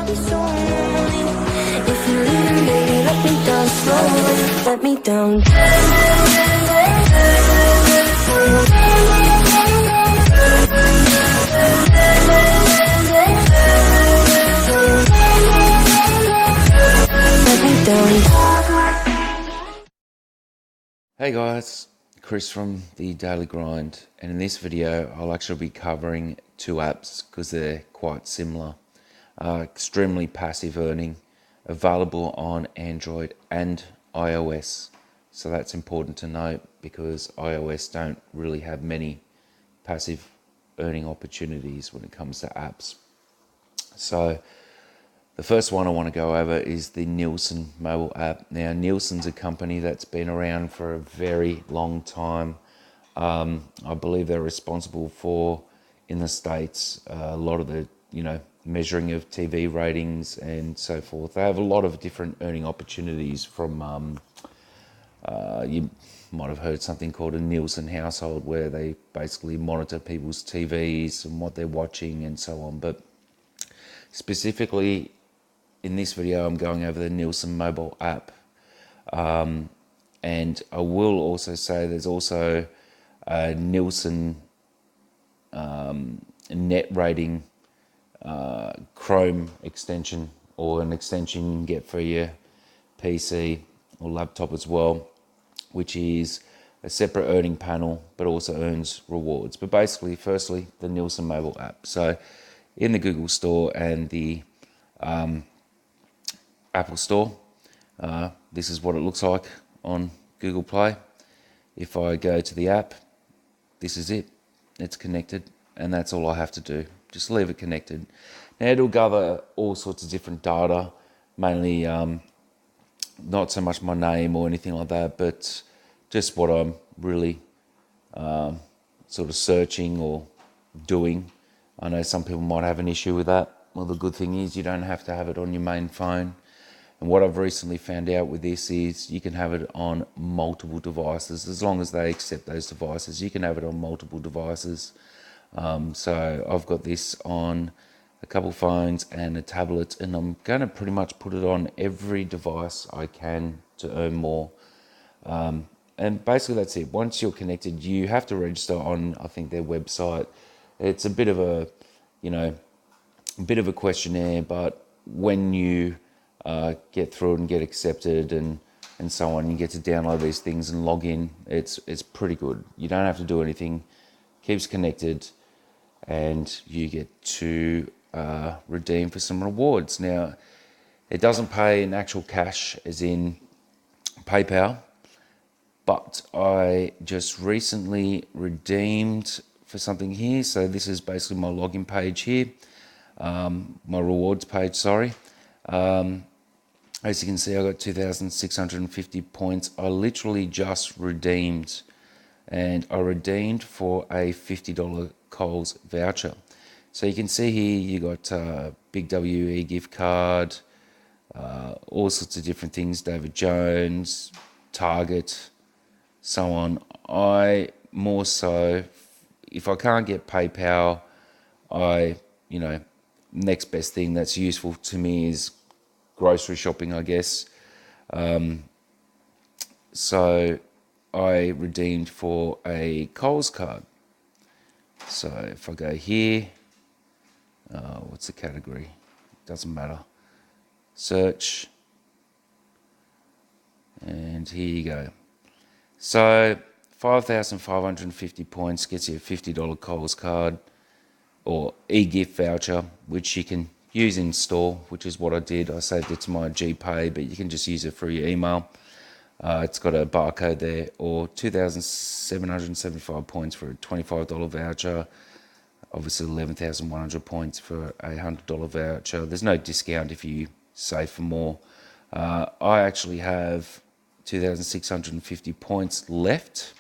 I'll be so lonely. If you're leaving, baby, let me down slowly. Let me down. Hey guys, Chris from the Daily Grind, and in this video I'll actually be covering two apps because they're quite similar. Extremely passive earning, available on Android and iOS, so that's important to note because iOS don't really have many passive earning opportunities when it comes to apps. So the first one I want to go over is the Nielson mobile app. Now, Nielson's a company that's been around for a very long time. I believe they're responsible for, in the States, a lot of the, measuring of TV ratings and so forth. They have a lot of different earning opportunities from, you might have heard something called a Nielson household, where they basically monitor people's TVs and what they're watching and so on. But specifically, in this video, I'm going over the Nielson mobile app. And I will also say there's also a Nielson net rating Chrome extension, or an extension you can get for your PC or laptop as well, which is a separate earning panel but also earns rewards. But basically, firstly, the Nielson mobile app. So in the Google Store and the Apple Store, this is what it looks like on Google Play. If I go to the app, this is it. It's connected, and that's all I have to do. Just leave it connected. Now, it'll gather all sorts of different data, mainly not so much my name or anything like that, but just what I'm really sort of searching or doing. I know some people might have an issue with that. Well, the good thing is you don't have to have it on your main phone. And what I've recently found out with this is you can have it on multiple devices. As long as they accept those devices, you can have it on multiple devices. So I've got this on a couple phones and a tablet, and I'm going to pretty much put it on every device I can to earn more. And basically that's it. Once you're connected, you have to register on, I think, their website. It's a bit of a, questionnaire, but when you get through it and get accepted and so on, you get to download these things and log in. It's pretty good. You don't have to do anything. Keeps connected, and you get to redeem for some rewards. Now, it doesn't pay in actual cash, as in PayPal, but I just recently redeemed for something here. So this is basically my login page here, my rewards page, sorry. As you can see, I got 2,650 points. I literally just redeemed, and I redeemed for a $50 Coles voucher. So you can see here you got Big WE gift card, all sorts of different things, David Jones, Target, so on. I more so, if I can't get PayPal, next best thing that's useful to me is grocery shopping, I guess. So I redeemed for a Coles card. So if I go here, what's the category? Doesn't matter. Search. And here you go. So 5,550 points gets you a $50 Coles card or e-gift voucher, which you can use in store, which is what I did. I saved it to my GPay, but you can just use it through your email. It's got a barcode there. Or 2,775 points for a $25 voucher. Obviously 11,100 points for a $100 voucher. There's no discount if you save for more. I actually have 2,650 points left,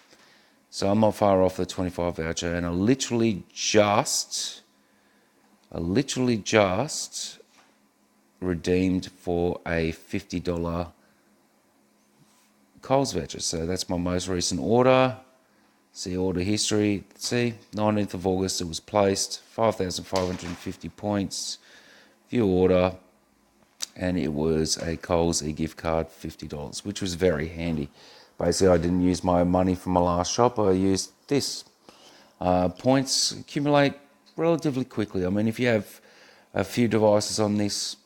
so I'm not far off the 25 voucher, and I literally just redeemed for a $50 Coles voucher. So that's my most recent order. See order history. See, 19th of August it was placed, 5,550 points. View order. and it was a Coles e-gift card, $50, which was very handy. Basically, I didn't use my money from my last shop. I used this. Points accumulate relatively quickly. I mean, if you have a few devices on this,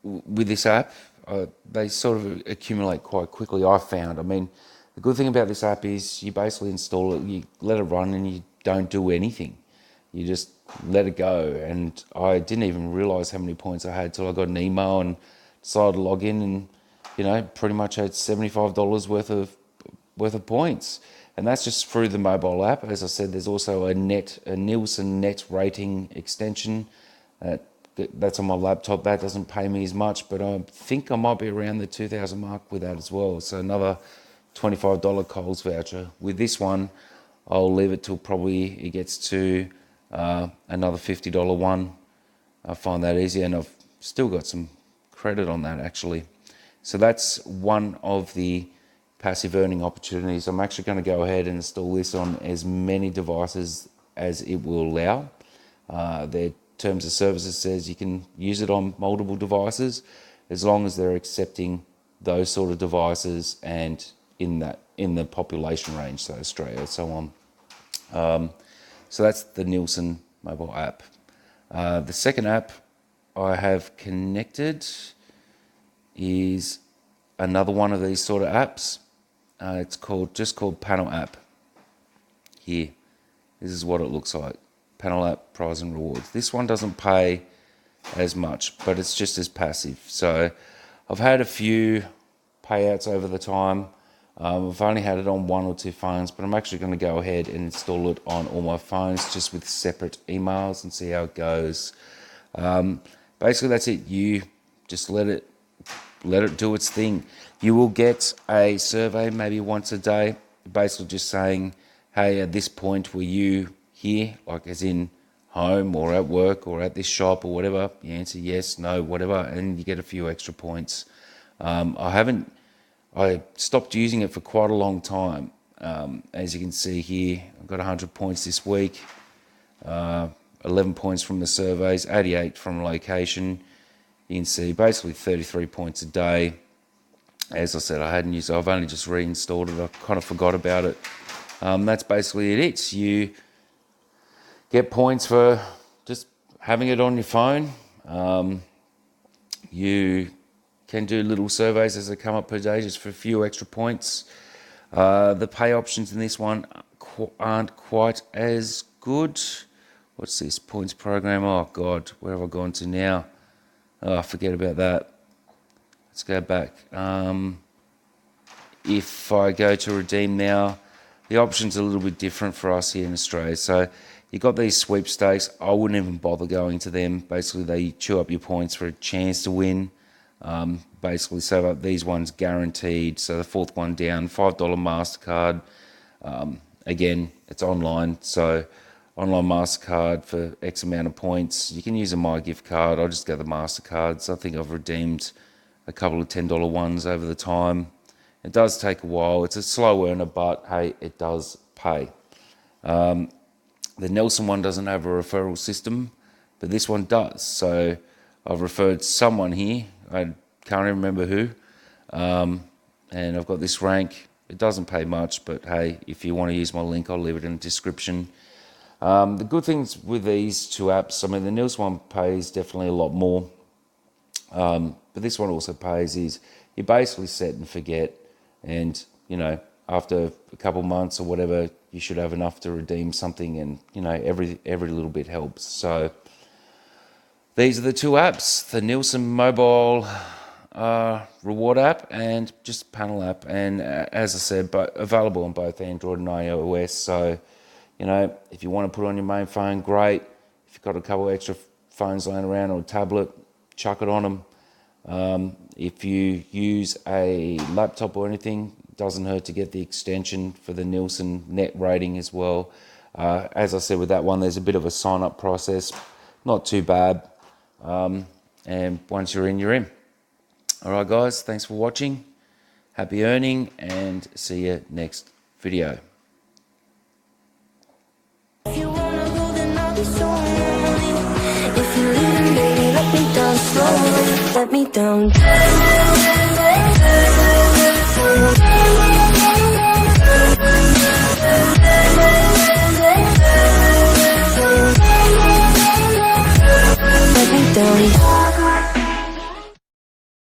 with this app, they sort of accumulate quite quickly, I found. I mean, the good thing about this app is you basically install it, you let it run, and you don't do anything. You just let it go. And I didn't even realise how many points I had till I got an email and decided to log in, and pretty much had $75 worth of points. And that's just through the mobile app. As I said, there's also a Nielson net rating extension that's on my laptop. That doesn't pay me as much, but I think I might be around the 2,000 mark with that as well. So another $25 Coles voucher. With this one, I'll leave it till probably it gets to another $50 one. I find that easy, and I've still got some credit on that actually. So that's one of the passive earning opportunities. I'm actually going to go ahead and install this on as many devices as it will allow. Their terms of services says you can use it on multiple devices as long as they're accepting those sort of devices and in the population range, so Australia, so on. So that's the Nielson mobile app. The second app I have connected is another one of these sort of apps. It's called Panel App. Here, this is what it looks like. Panel App, prize and rewards. This one doesn't pay as much, but it's just as passive. So I've had a few payouts over the time. I've only had it on one or two phones, but I'm actually going to go ahead and install it on all my phones, just with separate emails, and see how it goes. Basically, that's it. You just let it do its thing. You will get a survey maybe once a day, basically just saying, hey, at this point were you here, like as in home or at work or at this shop or whatever. You answer yes, no, whatever, and you get a few extra points. I stopped using it for quite a long time. As you can see here, I've got 100 points this week, 11 points from the surveys, 88 from location. You can see basically 33 points a day. As I said, I hadn't used it. I've only just reinstalled it. I kind of forgot about it. That's basically it. You get points for just having it on your phone. You can do little surveys as they come up per day, just for a few extra points. The pay options in this one aren't quite as good. What's this? Points program. Oh, God, where have I gone to now? Oh, forget about that. Let's go back. If I go to redeem now, the option's a little bit different for us here in Australia. So you've got these sweepstakes. I wouldn't even bother going to them. Basically, they chew up your points for a chance to win. Basically, so these ones guaranteed. So the fourth one down, $5 MasterCard. Again, it's online. So online MasterCard for X amount of points. You can use a My Gift card. I'll just go the MasterCards. I think I've redeemed a couple of $10 ones over the time. It does take a while. It's a slow earner, but hey, it does pay. The Nielson one doesn't have a referral system, but this one does. So I've referred someone here. I can't even remember who. And I've got this rank. It doesn't pay much, but hey, if you want to use my link, I'll leave it in the description. The good things with these two apps, I mean, the Nielsen one pays definitely a lot more. But this one also pays is you basically set and forget. And, after a couple months or whatever, you should have enough to redeem something, and, every little bit helps. So these are the two apps, the Nielsen mobile reward app and just panel app. And as I said, available on both Android and iOS. So, if you want to put it on your main phone, great. If you've got a couple of extra phones laying around or a tablet, chuck it on them. If you use a laptop or anything, it doesn't hurt to get the extension for the Nielsen net rating as well. As I said with that one, there's a bit of a sign-up process. Not too bad. And once you're in, you're in. All right, guys, thanks for watching. Happy earning, and see you next video. If you wanna go, then I'll be so lonely. If you're leaving, baby, let me slowly let me down.